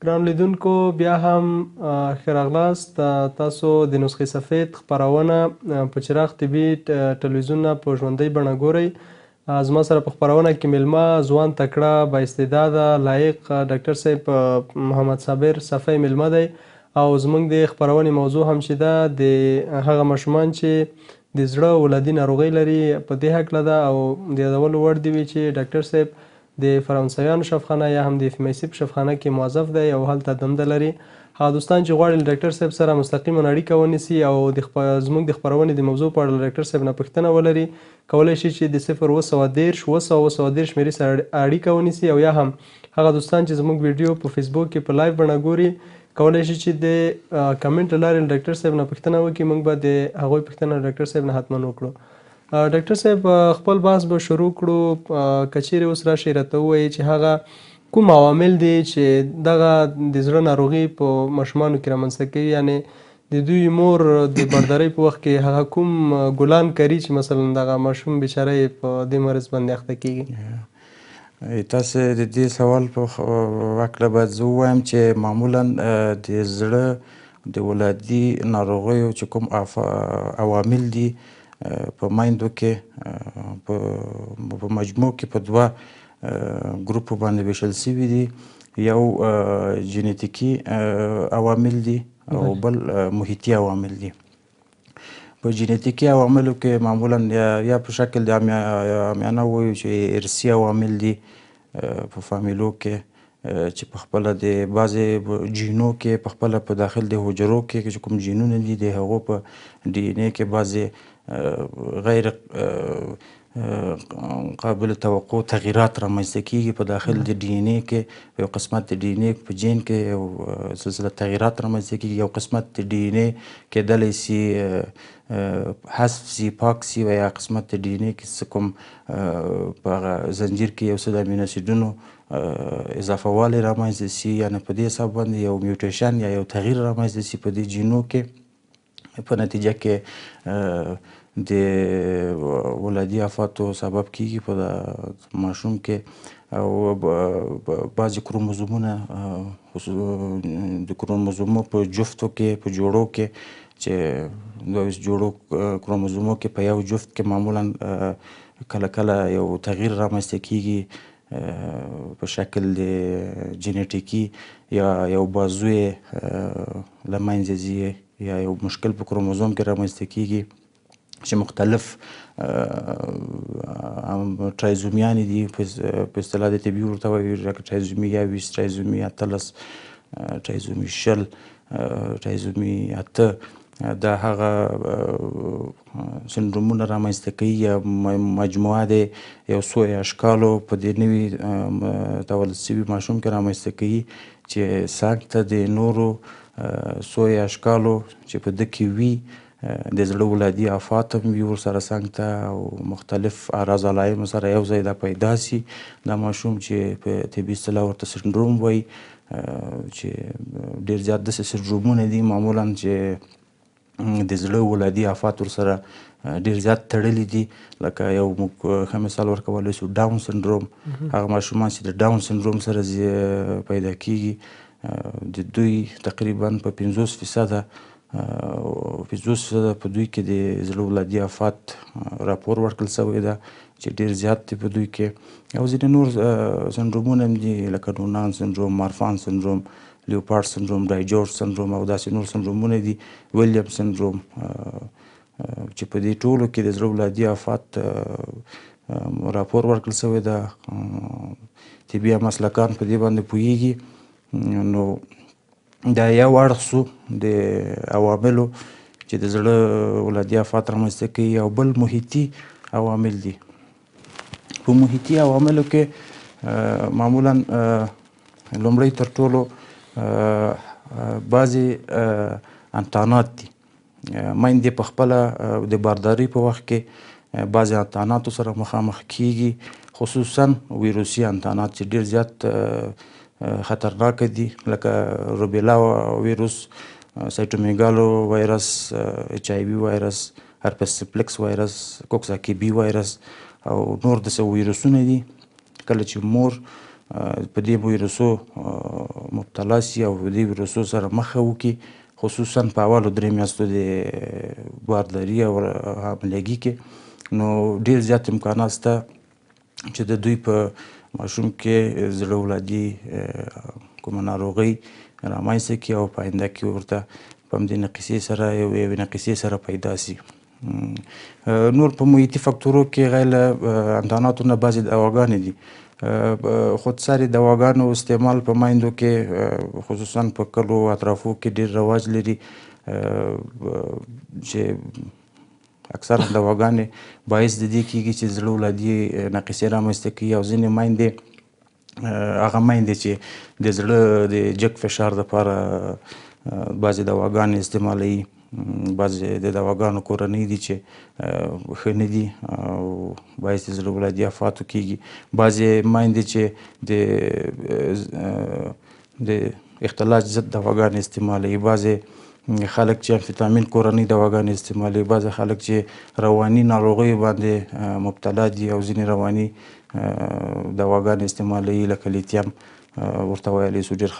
ګرانو لیدونکو بیا هم ښه راغلاست. تاسو د نسخې سفید خپرونه په چراغ طبي ټلویزیون نه په ژوندۍ بڼه ګورئ. زما سره په خپرونه کې میلمه ځوان تکړه با استعداده لایق ډاکټر صاحب محمد صابر صفی میلمه دی او زموږ د خپرونې موضوع هم چې ده د هغه ماشومان چې د زړه ولادي ناروغۍ لري په دې هکله ده او د یادولو وړ دي وي چې ډاکټر صاحب د فرانسویانو شفخانه یا هم د FMIC په شفخانه کې موظف دی او هلته دنده لري. هغه دوستان چې غواړي له ډاکټر صاحب سره مستقیما اړیکه ونیسي او زموږ د خپرونې د موضوع په اړه له ډاکټر صاحب نه پوښتنه ولري، کولی شي چې د 0 213 شمیرې سره اړیکه ونیسي او یا هم هغه دوستان چې زموږ ویډیو په فیسبوک کې په لایو بڼه ګوري کولی شي چې د کمنټ له لارې له ډاکټر صاحب نه پوښتنه وکړي. موږ به د هغوی پوښتنه ډاکټر صاحب نه حتما وکړو. ډاکټر صاحب خپل بحث به شروع کړو. که چیرې اوس راشئ راته ووایئ چې هغه کوم عوامل دي چې دغه د زړه ناروغي په ماشومانو کې رامنځته کوي، یعنې د دوی مور د باردارۍ په وخت کې هغه کوم ګلان کري چې مثلا دغه ماشوم بیچاره یې په دې مرض باندې اخته کیږي. تاسو د دې سوال په هکله باید زه ووایم چې معمولا د زړه د ولادي ناروغیو چې کوم عوامل دي په مایندو کې په مجموع کې په دوه ګروپو باندې ویشل شوي دي. یو جینیتیکي عوامل دي او بل محیطي عوامل دي. په جینیتیکي عواملو کې معمولا یا په شکل د عامیانه ووایو چې ارثي عوامل دي په فامیلو کې چې په خپله د بعضې جینو کې په خپله په داخل د حجرو کې چې کوم جینونه دي د هغو په DNA کې بعضې غیر قابل توقع تغییرات رامنځته کیږي. په داخل د DNA کې یو قسمت د DNA په جین کې یو سلسله تغییرات رامنځته کیږي. یو قسمت د DNA کیدلی سي حذف سي، پاک سي، و یا قسمت د DNA کې څه کوم په هغه زنجیر کې یو څه د امینو اسیدونو اضافه والی رامنځته سي، یعنې په دې حساب باندې یو میوټیشن یا یو تغییر رامنځته سي په دې جینو کې. په نتیجه کې د ولادي آفاتو سبب کیږي په ماشوم کې او بعضې کروموزومونه د کروموزومو په جفتو کې په جوړو کې چې 22 جوړو کروموزومو کې په یو جفت کې معمولا کله کله یو تغییر رامنځته کیږي په شکل د جینیټیکي یا یو بازو یې له منځه ځي یا یو مشکل په کروموزوم کې رامنځته کیږي چې مختلف ټرایزومیانې دي په اصطلاح د طبي ورته وایي لکه ټرایزومي 20 ټرایزومي 18 ټرایزومي 20 ټرایزومي 8 دا هغه سندرومونه رامنځته کوي یا مجموعه د یو څو اشکالو په دې نوي تولد شوي ماشوم کې رامنځته کوي چې څنګ ته د نورو څو اشکالو چې په ده کې وي د زړه ولادي آفات هم وي ورسره څنګ ته او مختلف اعراض علایمو سره یو ځای دا پیدا سي. دا ماشوم چې په طبي اصطلاح ورته سنډروم وایي چې ډېر زیات داسې سنډرومونه دي معمولا چې د زړه ولادي آفات ورسره ډېر زیات تړلي دي. لکه یو موږ ښه مثال ورکولی شو ډاون سنډروم. هغه ماشومان چې د ډاون سنډروم سره پیدا کیږي د دوی تقریبا په 50% په دوی کې د زړه ولادي آفات راپور ورکړل شوی ده چې ډېر زیات دی په دوی کې. او ځینې نور سنډرومونه هم دي لکه نونان سنډروم، مارفان سنډروم، لیوپارډ سنډروم، ډایجورج سنډروم او داسې نور سنډرومونه دي، ویلیام سنډروم، چې په دې ټولو کې د زړه ولادي آفات راپور ورکړل شوی ده. طبي مسلکان په دې باندې پوهیږي. نو دا یو اړخ سو د عواملو چې د زړه ولادي آفات رامنځته کوي. او بل محیطي عوامل دي. په محیطي عواملو کې معمولا لومړی تر ټولو بعضې انتانات دي. میندې په خپله د باردارۍ په وخت کې بعضې انتاناتو سره مخامخ کیږي، خصوصا ویروسي انتانات چې ډېر زیات خطرناکه دي لکه روبیلا ویروس، سایټومیګالو وایرس، HIV وایرس، هرپس سپلکس وایرس، کوکساکي بي وایرس او نور داسې ویروسونه دي. کله چې مور په دې ویروسو مبتلا سي او په دې ویروسو سره مخه وکړي، خصوصا په اولو 3 میاشتو د بارداري او حاملګي کې. نو ډېر زیات امکانات شته چې د دوی په ماشوم کې زړه ولادي کومه ناروغۍ رامنځته کړي او په آینده کې ورته په همدې نقیصې سره یوې نقیصې سره پیدا سي. نور په محیطي فاکتورو کې غیر له امتحاناتو نه بعضې دواګانې دي. خودسري دواګانو استعمال په میندو کې خصوصا په کلو اطرافو کې ډېر رواج لري چې اکثره دواګانې باعث د دې کېږي چې زړه ولادي نقیصې رامنځته کوي او ځینې میندې هغه میندې چې د زړه د جګ فشار دپاره بعضې دواګانې استعمالوي، بعضې د دواګانو کورنۍ دي چې ښه نه دي او باعث د زړه ولادي افاتو کېږي، بعضې میندې چې د اختلاج ضد دواګانې استعمالوي، بعضې خلک چې امفیتامین کورنۍ دواګانې استعمالوي، بعضې خلک چې رواني ناروغیو باندې مبتلا دي او ځینې رواني دواګانې استعمالوي لکه لیتیم ورته ویلی سو ډېر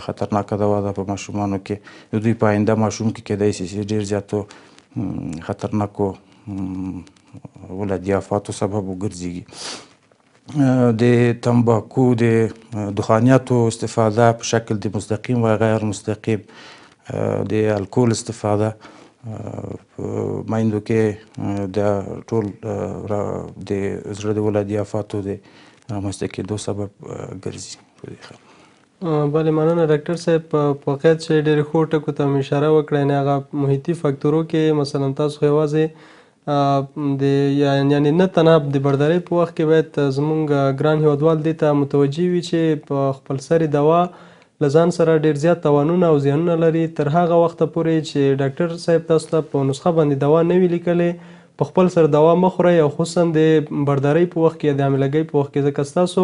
خطرناکه دوا ده په ماشومانو کې. د دوی په آینده ماشوم کې کیدای شي چې ډېر زیاتو خطرناکو ولادي افاتو سبب وګرځېږي. د تنباکو د دخانیاتو استفاده په شکل د مستقیم و غیر مستقیم، د الکول استفاده په میندو کې د ټول د زړه د ولادي افاتو د رامنځته کېدو سبب ګرځي. بله مننه ډاکټر صاحب. په واقعیت چې ډېرې ښو ټکو ته مې اشاره وکړه، یعنې هغه محیطي فاکتورو کې مثلا تاسو یوازې یعنې نه تنها د بردارۍ په وخت کې باید زموږ ګران هیوادوال دې ته متوجه وي چې په خپلسري دوا له ځان سره ډېر زیات تاوانونه او زیانونه لري. تر هغه وخته پورې چې ډاکټر صاحب تاسو ته په نسخه باندې دوا نه وي لیکلې، په خپل سر دوا مه خورئ او خصوصا د بردارۍ په وخت کې یا د حاملګۍ په وخت کې، ځکه ستاسو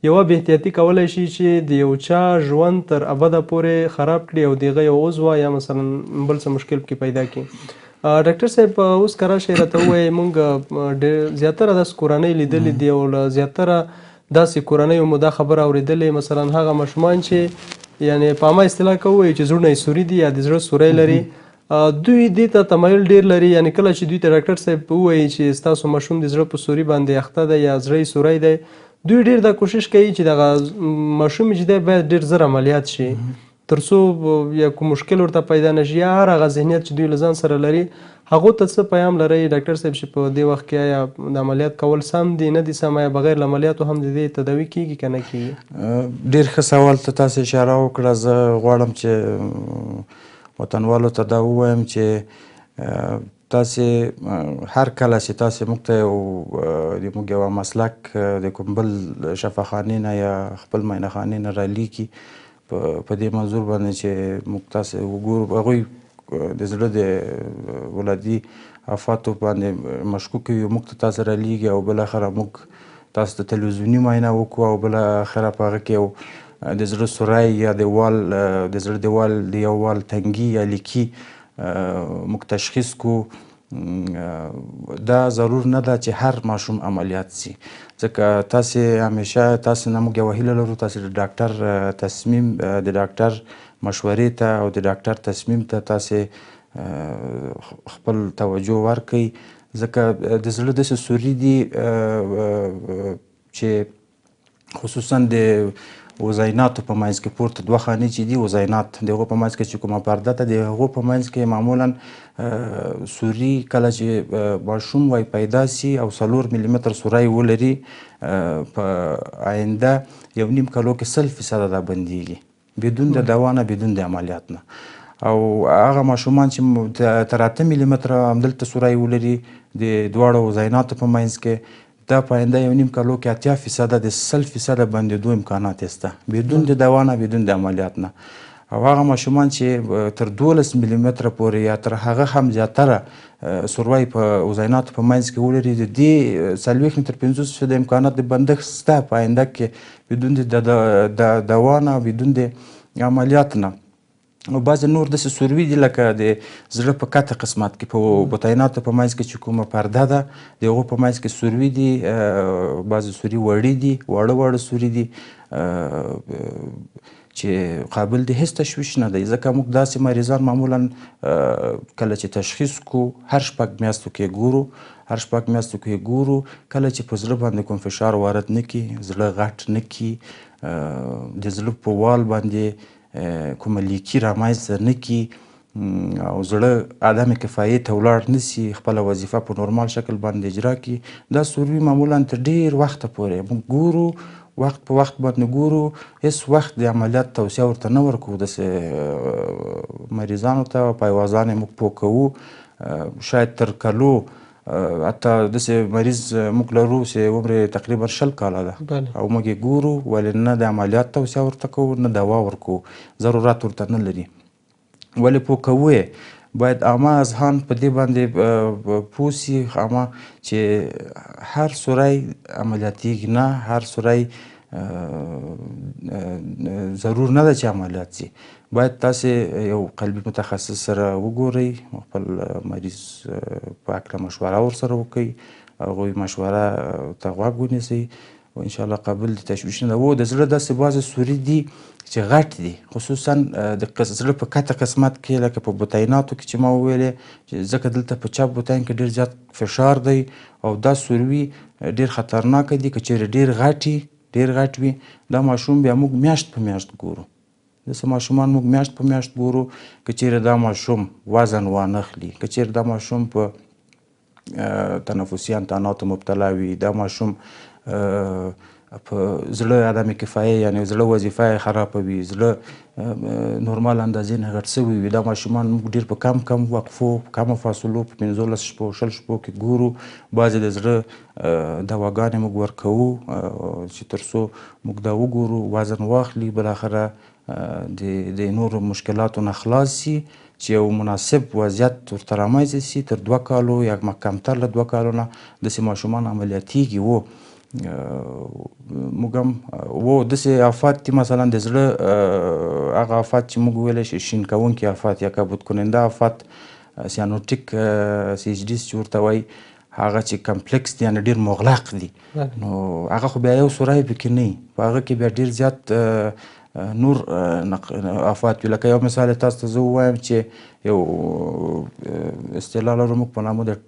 یوه بې احتیاطي کولی شي چې د یو چا ژوند تر ابده پورې خراب کړي او د هغه یو عضوه یا مثلا بل څه مشکل پکې پیدا کړي. ډاکټر صاحب اوس که راشئ راته ووایئ، موږ ډېر زیاتره داسې کورنۍ لیدلې دي او له زیاتره داسې کورنیو مو دا خبره اورېدلې، مثلا هغه ماشومان چې یعنې په عامه اصطلاح کې ووایي چې زړونه یې سوري دي یا د زړه سوری لري، دوی دې ته تمایل ډېر لري. یعنې کله چې دوی ته ډاکټر صاحب ووایي چې ستاسو ماشوم د زړه په سوري باندې اخته دی یا زړه یې سوری دی، دوی ډېر دا کوشش کوي چې دغه ماشوم چې دی باید ډېر زر عملیات شي تر څو یا کوم مشکل ورته پیدا نه شي، یا هر هغه ذهنیت چې دوی له ځان سره لري هغو ته څه پیام لرئ ډاکټر صاحب چې په دې وخت کې آیا د عملیات کول سم دي نه دي سم، یا بغیر له عملیاتو هم د دې تداوي کېږي که نه کېږي؟ ډېر ښه سوال ته تاسې اشاره وکړه. زه غواړم چې وطنوالو ته دا ووایم چې تاسې هر کله چې تاسې موږ ته موږ یوه مسلک د کوم بل شفاخانې نه یا خپل معاینهخانې نه رالیکي په دې منظور باندې چې موږ تاسې وګورو، هغوی د زړه د ولادي افاتو باندې مشکوک وي، موږ ته تاسې رالیږي او بالاخره موږ تاسو ته تلویزیوني معاینه وکړو او بالاخره په هغه کې د زړه سوری یا د زړه د وال د یو وال تنګي یا لیکي موږ تشخیص کو. دا ضرور نه ده چې هر ماشوم عملیات سي، ځکه تاسې همیشه تاسې نه موږ یوه هیله لرو تاسې د ډاکټر تصمیم د ډاکټر مشورې ته او د ډاکټر تصمیم ته تاسې خپل توجه ورکړئ، ځکه د زړه داسې سوري دي چې خصوصا د وزیناتو په منځ کې پورته دوه خانې چې دي وزینات، د هغو په منځ کې چې کومه پرده ده د هغو په منځ کې معمولا سوري کله چې ماشوم وای پیدا سي او 4 ملي متر سوری ولري، په آینده 1.5 کلو کې 100% دا بندیږي بدون د دوا نه بدون د عملیات نه. او هغه ماشومان چې تر 8 ملي متر همدلته سوری ولري د دواړو وزیناتو په منځ کې، دا په آینده 1.5 کلو کې 80% د 100% بندېدو امکانات شته بدون د دوا نه بدون د عملیات نه. او هغه ماشومان چې تر 12 ملي متره پورې یا تر هغه هم زیاتره سوری په وزیناتو په منځ کې ولري، د دې 40 تر 50% امکانات د بندښت شته په آینده کې بدون د دوا نه بدون د عملیات نه. او بعضې نور داسې سوروي دي لکه د زړه په کته قسمت کې په بطیناتو په منځ کې چې کومه پرده ده د هغو په منځ کې سوروي دي، بعضې سوري وړي دي، واړه سوري دي، چې قابل د هیڅ تشویش نه دی، ځکه موږ داسې مریضان معمولا کله چې تشخیص کو هر 6 میاشتو کې ګورو، کله چې په زړه باندې کوم فشار وارد نه کړي، زړه غټ نه کړي، د زړه په وال باندې کومه لیکي رامنځته نه کړي او زړه عدم کفایې ته ولاړ نه سي، خپله وظیفه په نورمال شکل باندې اجرا کړي، دا سوروي معمولا تر ډېر وخته پورې موږ ګورو، وخت په وخت باندې ګورو، هېڅ وخت د عملیات توصیه ورته نه ورکوو داسې مریضانو ته، په ایوازان یې موږ پوه کوو، شاید تر کلو حتی داسې مریض موږ لرو چې عمر یې تقریبا 20 کاله ده او موږ یې ګورو ولې نه د عملیات توصیه ورته کوو نه دوا ورکوو، ضرورت ورته نه لري. ولې پوه کوو یې؟ باید عامه اذهان په دې باندې پوه سي عامه چې هر سوری عملیاتیږي نه، هر سوری ضرور نه ده چې عملیات سي. باید تاسې یو قلبي متخصص سره وګورئ، خپل مریض په هکله مشوره ورسره وکئ، هغوی مشوره ته غوږ ونیسئ او انشاءالله قابل د تشویش نه ده. و د زړه داسې بعضې سوري دي چې غټ دي، خصوصا د زړه په کته قسمت کې لکه په بطیناتو کې چې ما وویلې، ځکه دلته په چپ بطین کې ډېر زیات فشار دی او دا سوروي ډېر خطرناکه دي. که چیرې ډېر غټ وي دا ماشوم بیا موږ میاشت په میاشت ګورو، داسې ماشومان موږ میاشت په میاشت ګورو. که چیرې دا ماشوم وزن وانخلي، که چیرې دا ماشوم په تنفسي انتاناتو مبتلا وي، دا ماشوم په زړه عدم کفایه یعنې زړه وظیفه یې خرابه وي، زړه نورمال اندازې نه غټ سوی وي، دا ماشومان موږ ډېر په کم وقفو، په کمو فاصلو په 15 شپو 20 شپو کې ګورو. بعضې د زړه دواګانې موږ ورکوو چې تر څو موږ دا وګورو وزن واخلي، بالاخره د نورو مشکلاتو نه خلاص سي، چې یو مناسب وضعیت ورته رامنځته سي. تر 2 کالو یا کمتر له 2 کالو نه داسې ماشومان عملیاتیږي. و موږ هم داسې آفات دي مثلا د زړه هغه آفات چې موږ ویلی شي شین کوونکي آفات یا کبود کننده آفات، سیانوټیک CHD چې ورته وایي، هغه چې کمپلکس دي یعنې ډېر مغلق دي، نو هغه خو بیا یو سوری پکې نه وي، په هغه کې بیا ډېر زیات نور آفات وي. لکه یو مثال تاسو ته زه ووایم چې یو اصطلاح لرو موږ په نامه د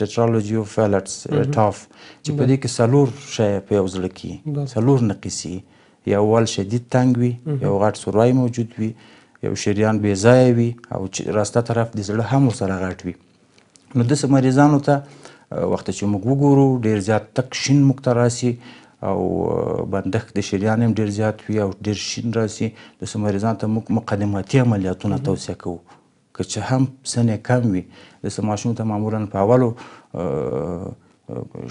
ټیټرالوجي اف فیلټس ټاف، چې په دې کې 4 شیه په یو زړه کې 4 نقصې، یو وال شدید تنګ وي، یو غټ سوری موجود وي، یو شریان بې ځایه وي او راسته طرف د زړه هم ورسره غټ وي. نو داسې مریضانو ته وخت چې موږ وګورو ډېر زیات تک شین موږ ته راسي او بندښت د شریان هم ډېر زیات وي او ډېر شین راسي، داسې مریضانو ته موږ مقدماتي عملیاتونه توصیه کوو. که چې هم سن یې کم وي، داسې ماشوم ته معمولا په اولو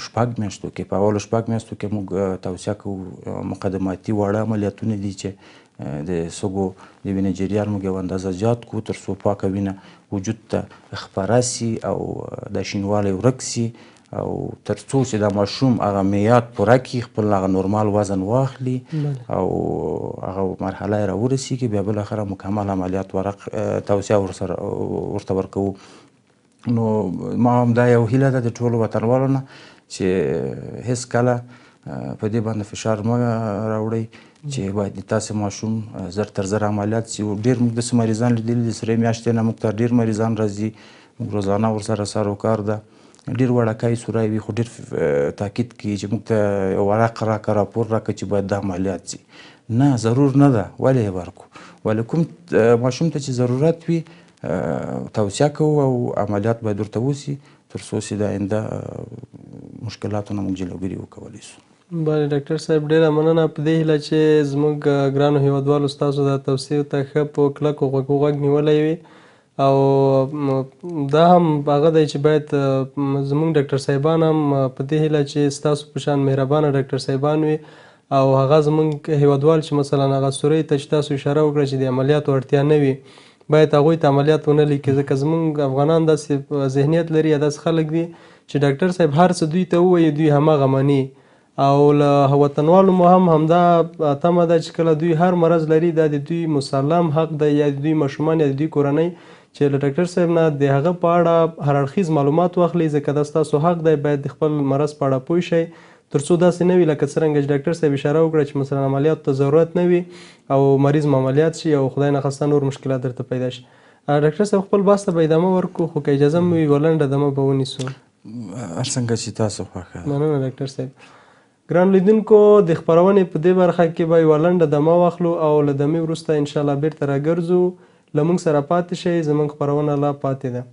6 میاشتو کې موږ توصیه کوو مقدماتي واړه عملیاتونه دي چې د سږو د وینې جریان موږ یو اندازه زیات کړو تر څو پاکه وینه وجود ته خپره سي او دا شینوالی ورک سي او تر څو چې دا ماشوم هغه معیار پوره کړي، خپل هغه نورمال وزن واخلي او هغه مرحله یې راورسېږي، بیا بالاخره مکمل عملیات توصیه ورته ورکوو. نو ما هم دا یو هیله ده د ټولو وطنوالو نه چې هېڅ کله په دې باندې فشار مه راوړئ چې باید د تاسې ماشوم زر تر زر عملیات سي. ډېر موږ داسې مریضان لیدلي دي، 3 میاشتې نه موږ ته ډېر مریضان راځي، موږ روزانه ورسره سر و کار ده، ډېر وړکی سوری وي خو ډېر تاکید کوي چې موږ ته یو ورق راکړه، راپور راکړه چې باید دا عملیات سي. نه، ضرور نه ده. ولې یې ورکو؟ ولې کوم ماشوم ته چې ضرورت وي توصیه کوو او عملیات باید ورته وسي تر څو چې د آینده مشکلاتو نه موږ جلوګیري وکولی سو. بله ډاکټر صاحب ډېره مننه په دې هیله چې زموږ ګرانو هیوادوالو ستاسو د توصیو ته ښه په کلکو غوږ نیولی وي او دا هم هغه دی چې باید زموږ ډاکټر صاحبان هم په دې هیله چې ستاسو په شان مهربانه ډاکټر صاحبان وي او هغه زموږ هیوادوال چې مثلا هغه سوری ته چې تاسو اشاره وکړه چې د عملیاتو اړتیا نه وي، باید هغوی ته عملیات ونه لیکي، ځکه زموږ افغانان داسې ذهنیت لري یا داسې خلک دي چې ډاکټر صاحب هر څه دوی ته ووایي دوی هماغه مني او له وطنوالو مو هم همدا تمه ده چې کله دوی هر مرض لري دا د دوی مسلم حق دی یا د دوی ماشومان یا د دوی کورنۍ چې له ډاکټر صاحب نه د هغه په اړه هر اړخیز معلومات واخلي، ځکه دا ستاسو حق دی، باید د خپل مرض په اړه پوه شئ تر څو داسې نه وي لکه څرنګه چې ډاکټر صاحب اشاره وکړه چې مثلا عملیاتو ته ضرورت نه وي او مریض مو عملیات شي او خدای نخواسته نور مشکلات درته پیدا شي. ډاکټر صاحب خپل بحث ته به ادامه ورکړو خو که اجازه مو وي یوه لنډه دمه به ونیسو. هر څنګه چې تاسو خوښه. مننه ډاکټر صاحب. ګران لیدونکو د خپرونې په دې برخه کې به یوه لنډه دمه واخلو او له دمې وروسته انشاءالله بیرته راګرځو. له موږ سره پاتې شئ، زموږ خپرونه لا پاتې ده.